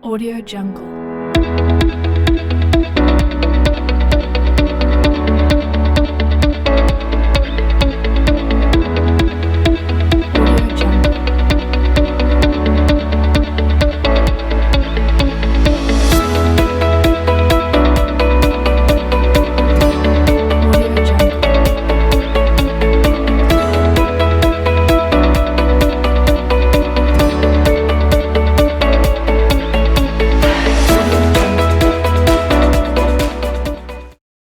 Audio Jungle. Audio Jungle. Audio Jungle.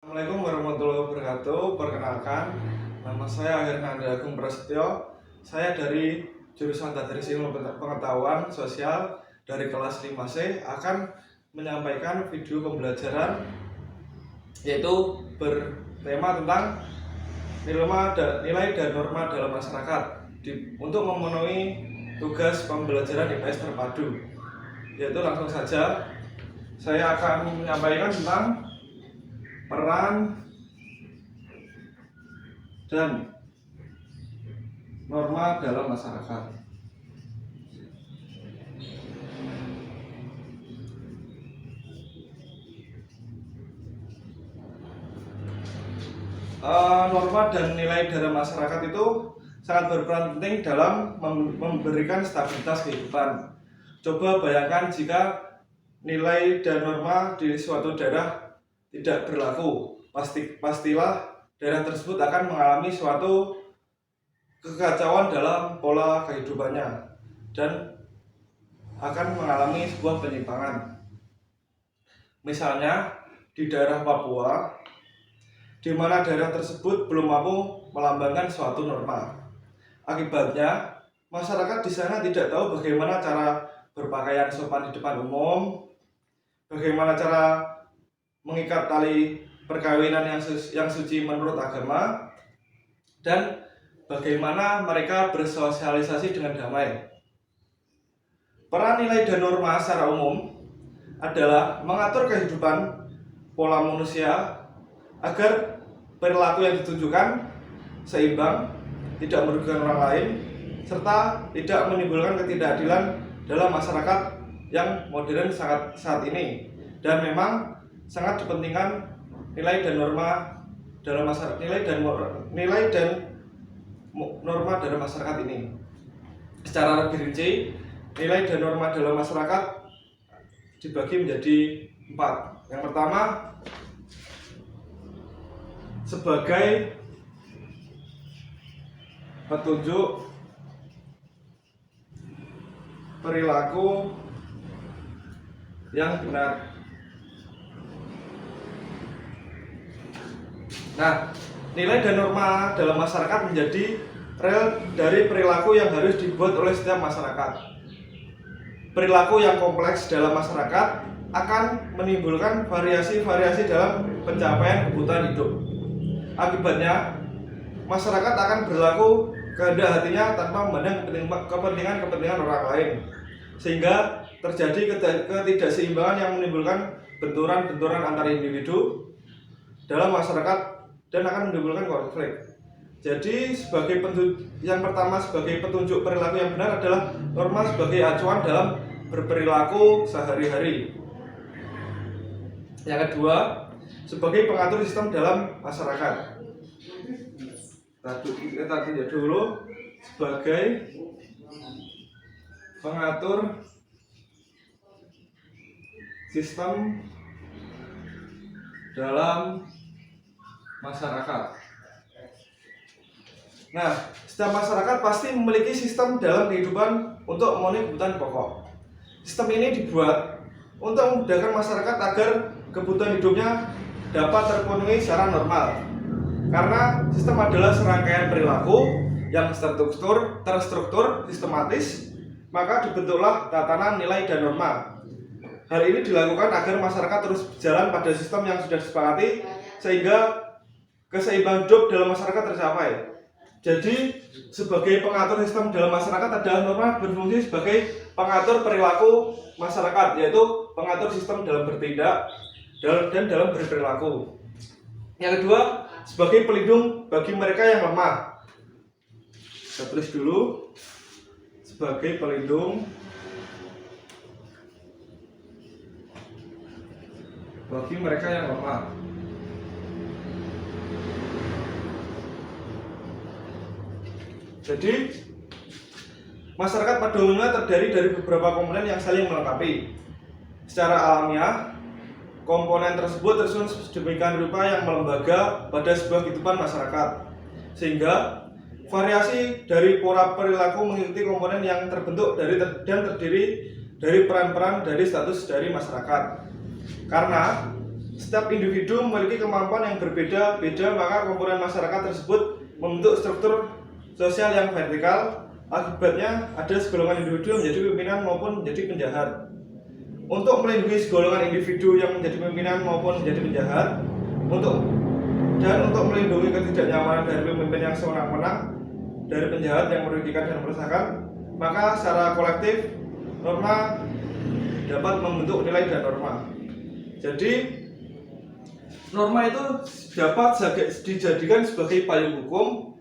Assalamualaikum warahmatullahi wabarakatuh. Perkenalkan, nama saya Hernando Agung Prasetyo. Saya dari jurusan Teknik Ilmu Pengetahuan Sosial dari kelas 5C akan menyampaikan video pembelajaran yaitu bertema tentang nilai dan norma dalam masyarakat untuk memenuhi tugas pembelajaran IPS terpadu. Yaitu langsung saja saya akan menyampaikan tentang peran dan norma dalam masyarakat. Norma dan nilai dalam masyarakat itu sangat berperan penting dalam memberikan stabilitas kehidupan. Coba bayangkan jika nilai dan norma di suatu daerah tidak berlaku, pastilah daerah tersebut akan mengalami suatu kekacauan dalam pola kehidupannya dan akan mengalami sebuah penyimpangan. Misalnya di daerah Papua, di mana daerah tersebut belum mampu melambangkan suatu norma. Akibatnya, masyarakat di sana tidak tahu bagaimana cara berpakaian sopan di depan umum, bagaimana cara mengikat tali perkawinan yang suci menurut agama, dan bagaimana mereka bersosialisasi dengan damai. Peran nilai dan norma secara umum adalah mengatur kehidupan pola manusia agar perilaku yang ditunjukkan seimbang, tidak merugikan orang lain, serta tidak menimbulkan ketidakadilan dalam masyarakat yang modern saat ini. Dan memang sangat dipentingkan nilai dan norma dalam masyarakat, nilai dan norma dalam masyarakat ini. Secara lebih rinci, nilai dan norma dalam masyarakat dibagi menjadi 4. Yang pertama, sebagai petunjuk perilaku yang benar. Nah, nilai dan norma dalam masyarakat menjadi rel dari perilaku yang harus dibuat oleh setiap masyarakat. Perilaku yang kompleks dalam masyarakat akan menimbulkan variasi-variasi dalam pencapaian kebutuhan hidup. Akibatnya, masyarakat akan berlaku kehendak hatinya tanpa memandang kepentingan orang lain, sehingga terjadi ketidakseimbangan yang menimbulkan benturan-benturan antar individu dalam masyarakat dan akan menimbulkan konflik. Jadi yang pertama sebagai petunjuk perilaku yang benar adalah norma sebagai acuan dalam berperilaku sehari-hari. Yang kedua, sebagai pengatur sistem dalam masyarakat. Tadi dulu sebagai pengatur sistem dalam masyarakat. Nah, setiap masyarakat pasti memiliki sistem dalam kehidupan untuk memenuhi kebutuhan pokok. Sistem ini dibuat untuk memudahkan masyarakat agar kebutuhan hidupnya dapat terpenuhi secara normal. Karena sistem adalah serangkaian perilaku yang terstruktur, sistematis, maka dibentuklah tatanan nilai dan norma. Hal ini dilakukan agar masyarakat terus berjalan pada sistem yang sudah disepakati sehingga keseimbangan hidup dalam masyarakat tercapai. Jadi, sebagai pengatur sistem dalam masyarakat adalah norma berfungsi sebagai pengatur perilaku masyarakat, yaitu pengatur sistem dalam bertindak dan dalam berperilaku. Yang kedua, sebagai pelindung bagi mereka yang lemah. Kita tulis dulu, sebagai pelindung bagi mereka yang lemah. Jadi masyarakat pada umumnya terdiri dari beberapa komponen yang saling melengkapi. Secara alamiah, komponen tersebut tersusun sedemikian rupa yang melembaga pada sebuah kehidupan masyarakat, sehingga variasi dari pola perilaku mengikuti komponen yang terbentuk dan terdiri dari peran-peran dari status dari masyarakat. Karena setiap individu memiliki kemampuan yang berbeda-beda, maka komponen masyarakat tersebut membentuk struktur sosial yang vertikal. Akibatnya ada segolongan individu menjadi pimpinan maupun menjadi penjahat. Untuk melindungi segolongan individu yang menjadi pimpinan maupun menjadi penjahat, untuk melindungi ketidaknyamanan dari pemimpin yang sewenang-wenang, dari penjahat yang merugikan dan meresahkan, maka secara kolektif norma dapat membentuk nilai dan norma. Jadi norma itu dapat dijadikan sebagai payung hukum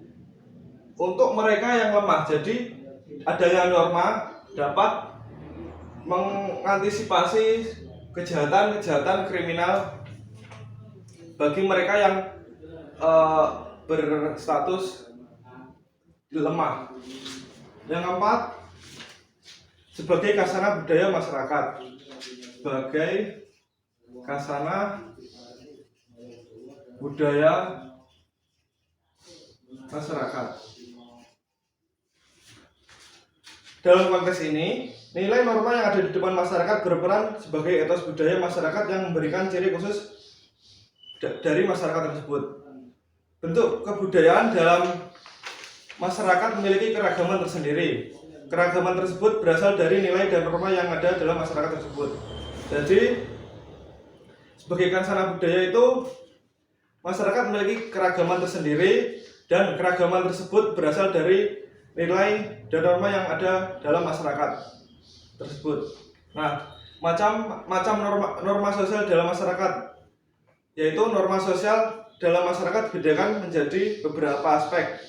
untuk mereka yang lemah. Jadi adanya norma dapat mengantisipasi kejahatan kriminal bagi mereka yang berstatus lemah. Yang keempat, sebagai kasana budaya masyarakat. Sebagai kasana budaya masyarakat. Dalam konteks ini, nilai norma yang ada di depan masyarakat berperan sebagai etos budaya masyarakat yang memberikan ciri khusus dari masyarakat tersebut. Bentuk kebudayaan dalam masyarakat memiliki keragaman tersendiri. Keragaman tersebut berasal dari nilai dan norma yang ada dalam masyarakat tersebut. Jadi, sebagai kasana budaya itu, masyarakat memiliki keragaman tersendiri dan keragaman tersebut berasal dari nilai dan norma yang ada dalam masyarakat tersebut. Nah, macam norma sosial dalam masyarakat, yaitu norma sosial dalam masyarakat dibedakan menjadi beberapa aspek,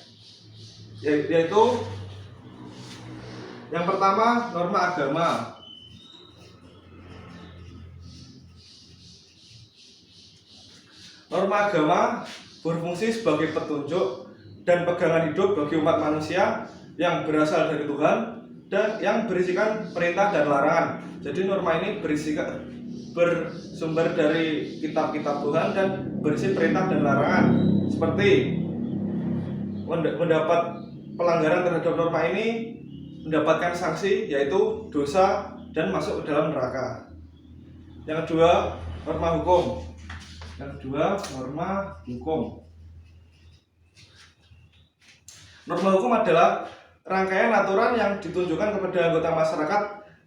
yaitu yang pertama, norma agama. Norma agama berfungsi sebagai petunjuk dan pegangan hidup bagi umat manusia yang berasal dari Tuhan dan yang berisikan perintah dan larangan. Jadi norma ini bersumber dari kitab-kitab Tuhan dan berisi perintah dan larangan. Seperti mendapat pelanggaran terhadap norma ini mendapatkan sanksi, yaitu dosa dan masuk ke dalam neraka. Yang kedua, norma hukum. Norma hukum adalah rangkaian aturan yang ditunjukkan kepada anggota masyarakat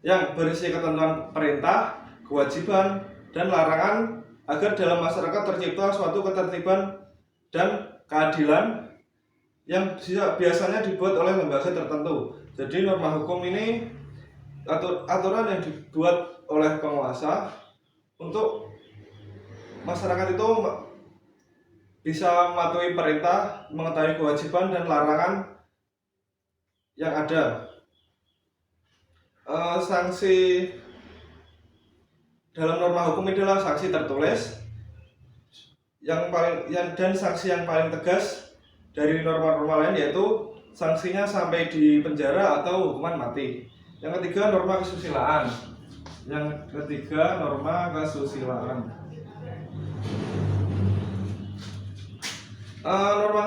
yang berisi ketentuan perintah, kewajiban, dan larangan agar dalam masyarakat tercipta suatu ketertiban dan keadilan yang biasanya dibuat oleh lembaga tertentu. Jadi norma hukum ini aturan yang dibuat oleh penguasa untuk masyarakat itu bisa mematuhi perintah, mengetahui kewajiban dan larangan yang ada. Sanksi dalam norma hukum adalah sanksi tertulis dan sanksi yang paling tegas dari norma-norma lain, yaitu sanksinya sampai di penjara atau hukuman mati. Yang ketiga, norma kesusilaan. Norma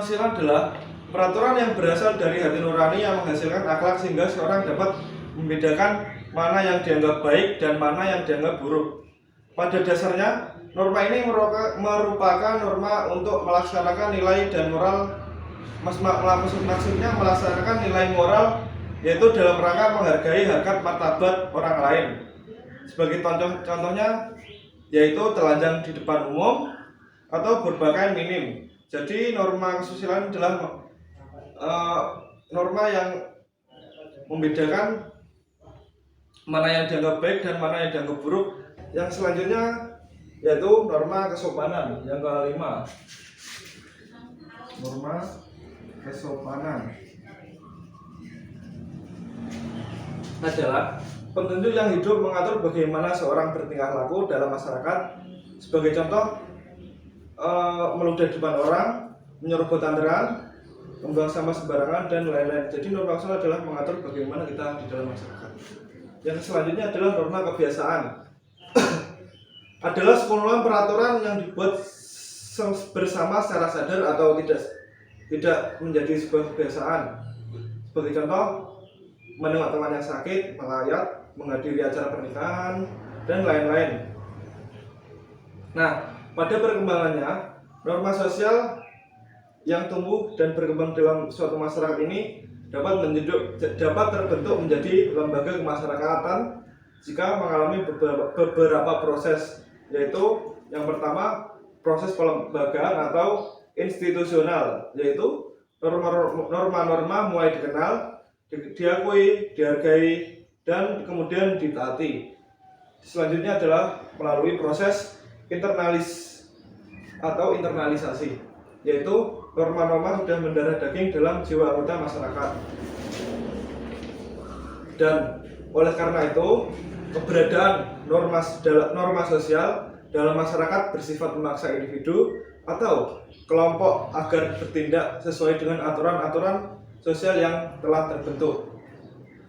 kesusilaan adalah peraturan yang berasal dari hati nurani yang menghasilkan akhlak sehingga seorang dapat membedakan mana yang dianggap baik dan mana yang dianggap buruk. Pada dasarnya, norma ini merupakan norma untuk melaksanakan nilai dan moral. Maksudnya melaksanakan nilai moral, yaitu dalam rangka menghargai harkat martabat orang lain. Sebagai contohnya, yaitu telanjang di depan umum atau berpakaian minim. Jadi norma kesusilaan adalah norma yang membedakan mana yang dianggap baik dan mana yang dianggap buruk. Yang selanjutnya yaitu norma kesopanan. Yang kelima, norma kesopanan adalah petunjuk yang hidup mengatur bagaimana seorang bertingkah laku dalam masyarakat Sebagai contoh, meludah di depan orang, menyerobot antrean, membuang sampah sembarangan, dan lain-lain. Jadi norma sosial adalah mengatur bagaimana kita di dalam masyarakat. Yang selanjutnya adalah norma kebiasaan. Adalah sekumpulan peraturan yang dibuat bersama secara sadar atau tidak menjadi sebuah kebiasaan. Sebagai contoh, menengok teman yang sakit, melayat, menghadiri acara pernikahan, dan lain-lain. Nah, pada perkembangannya, norma sosial yang tumbuh dan berkembang dalam suatu masyarakat ini dapat terbentuk menjadi lembaga kemasyarakatan jika mengalami beberapa proses, yaitu yang pertama proses pelembagaan atau institusional, yaitu norma-norma mulai dikenal, diakui, dihargai, dan kemudian ditaati. Selanjutnya adalah melalui proses internalis atau internalisasi, yaitu norma-norma sudah mendarah daging dalam jiwa anggota masyarakat. Dan oleh karena itu, keberadaan norma sosial dalam masyarakat bersifat memaksa individu atau kelompok agar bertindak sesuai dengan aturan-aturan sosial yang telah terbentuk.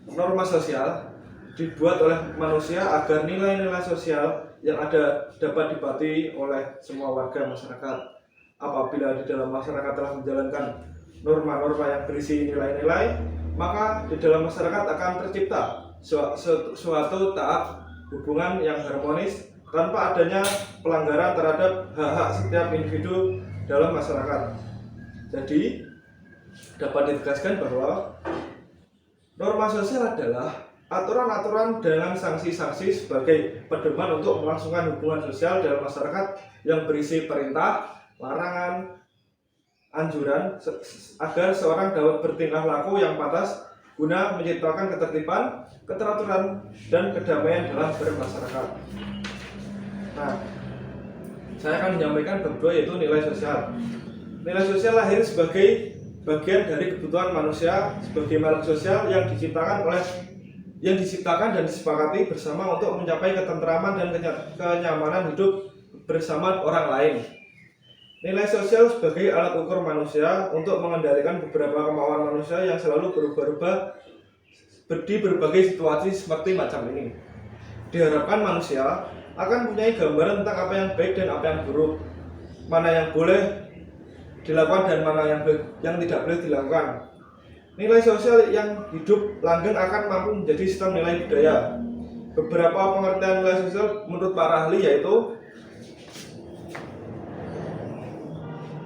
Norma sosial dibuat oleh manusia agar nilai-nilai sosial yang ada dapat dipatuhi oleh semua warga masyarakat. Apabila di dalam masyarakat telah menjalankan norma-norma yang berisi nilai-nilai, maka di dalam masyarakat akan tercipta suatu tahap hubungan yang harmonis tanpa adanya pelanggaran terhadap hak-hak setiap individu dalam masyarakat. Jadi, dapat ditegaskan bahwa norma sosial adalah aturan-aturan dengan sanksi-sanksi sebagai pedoman untuk melangsungkan hubungan sosial dalam masyarakat yang berisi perintah, larangan, anjuran agar seorang dapat bertingkah laku yang pantas guna menciptakan ketertiban, keteraturan, dan kedamaian dalam bermasyarakat. Nah, saya akan menyampaikan berdua, yaitu nilai sosial. Nilai sosial lahir sebagai bagian dari kebutuhan manusia sebagai makhluk sosial yang diciptakan dan disepakati bersama untuk mencapai ketentraman dan kenyamanan hidup bersama orang lain. Nilai sosial sebagai alat ukur manusia untuk mengendalikan beberapa kemauan manusia yang selalu berubah-ubah di berbagai situasi seperti macam ini. Diharapkan manusia akan mempunyai gambaran tentang apa yang baik dan apa yang buruk, mana yang boleh dilakukan dan mana yang tidak boleh dilakukan. Nilai sosial yang hidup langgeng akan mampu menjadi sistem nilai budaya. Beberapa pengertian nilai sosial menurut para ahli yaitu: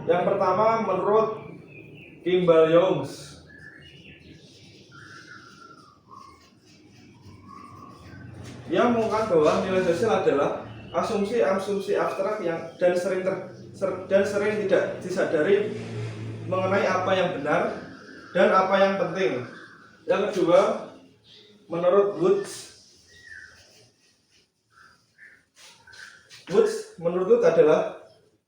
yang pertama, menurut Kimball Youngs, dia mengungkapkan bahwa nilai sosial adalah asumsi abstrak dan sering tidak disadari mengenai apa yang benar dan apa yang penting. Yang kedua, menurut Woods menurut adalah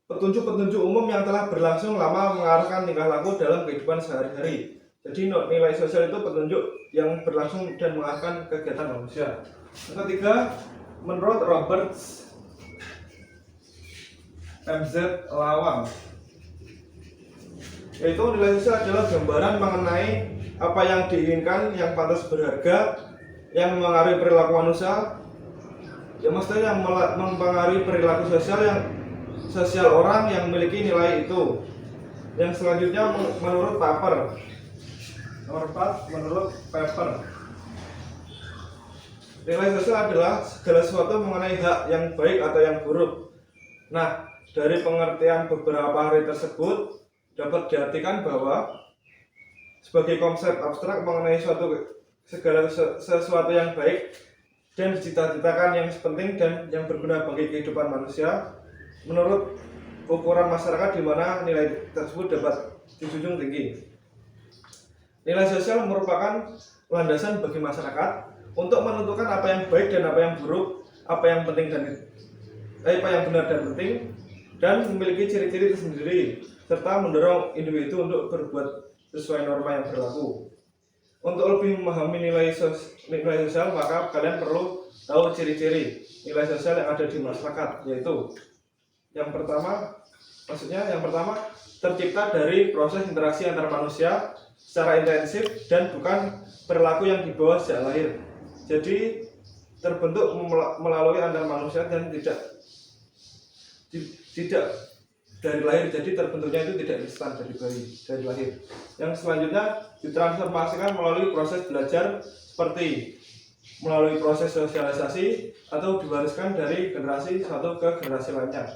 petunjuk-petunjuk umum yang telah berlangsung lama mengarahkan tingkah laku dalam kehidupan sehari-hari. Jadi nilai sosial itu petunjuk yang berlangsung dan mengarahkan kegiatan manusia. Yang ketiga, menurut Robert MZ Lawang, yaitu nilai sosial adalah gambaran mengenai apa yang diinginkan, yang pantas berharga, yang mempengaruhi perilaku manusia, yang mestinya mempengaruhi perilaku sosial orang yang memiliki nilai itu. Yang selanjutnya menurut Paper. Nomor 4, menurut Paper, nilai sosial adalah segala sesuatu mengenai hak yang baik atau yang buruk. Nah, dari pengertian beberapa hari tersebut dapat diartikan bahwa sebagai konsep abstrak mengenai segala sesuatu yang baik dan dicita-citakan yang penting dan yang berguna bagi kehidupan manusia menurut ukuran masyarakat di mana nilai tersebut dapat dijunjung tinggi. Nilai sosial merupakan landasan bagi masyarakat untuk menentukan apa yang baik dan apa yang buruk, apa yang penting dan apa yang benar dan penting, dan memiliki ciri-ciri tersendiri serta mendorong individu untuk berbuat sesuai norma yang berlaku. Untuk lebih memahami nilai sosial, maka kalian perlu tahu ciri-ciri nilai sosial yang ada di masyarakat, yaitu Yang pertama tercipta dari proses interaksi antar manusia secara intensif dan bukan perilaku yang dibawa sejak lahir. Jadi terbentuk melalui antar manusia dan tidak dari lahir. Jadi terbentuknya itu tidak instan dari lahir. Yang selanjutnya ditransformasikan melalui proses belajar seperti melalui proses sosialisasi atau diwariskan dari generasi satu ke generasi lainnya.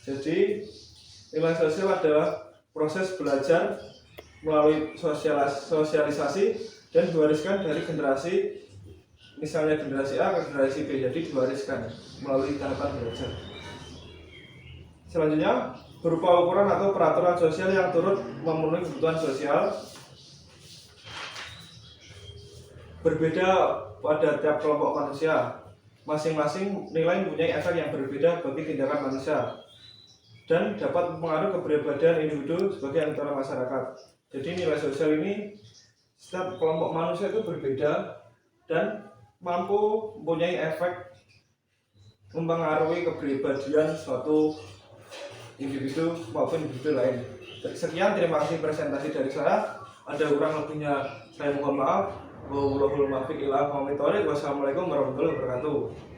Jadi nilai sosial adalah proses belajar melalui sosialisasi dan diwariskan dari generasi, misalnya generasi A ke generasi B, jadi diwariskan melalui tahapan belajar. Selanjutnya berupa ukuran atau peraturan sosial yang turut memenuhi kebutuhan sosial, berbeda pada tiap kelompok manusia. Masing-masing nilai mempunyai efek yang berbeda bagi tindakan manusia dan dapat mempengaruhi kepribadian individu sebagai anggota masyarakat. Jadi nilai sosial ini setiap kelompok manusia itu berbeda dan mampu mempunyai efek mempengaruhi kepribadian suatu individu maupun individu lain. Sekian, terima kasih presentasi dari saya. Ada kurang lebihnya saya mohon maaf. Wassalamualaikum warahmatullahi wabarakatuh.